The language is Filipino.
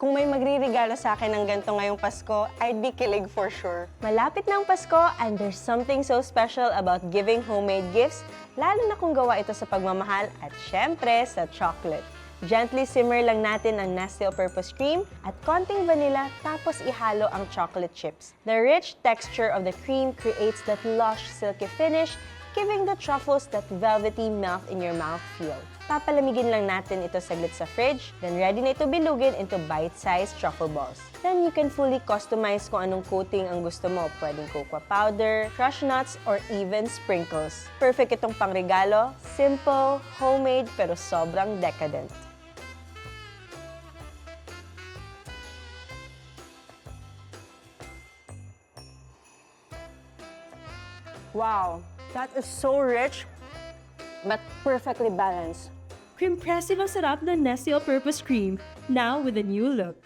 Kung may magre-regalo sa akin ng ganito ngayong Pasko, I'd be kilig for sure. Malapit na ang Pasko and there's something so special about giving homemade gifts, lalo na kung gawa ito sa pagmamahal at syempre sa chocolate. Gently simmer lang natin ang Nestle All-Purpose Cream at konting vanilla tapos ihalo ang chocolate chips. The rich texture of the cream creates that lush, silky finish, giving the truffles that velvety melt in your mouth feel. Papalamigin lang natin ito saglit sa fridge, then ready na ito bilugin into bite-sized truffle balls. Then you can fully customize kung anong coating ang gusto mo. Pwedeng cocoa powder, crushed nuts, or even sprinkles. Perfect itong pangregalo, simple, homemade, pero sobrang decadent. Wow, that is so rich, but perfectly balanced. Creampressive ang sarap ng Nestle All-Purpose Cream, now with a new look.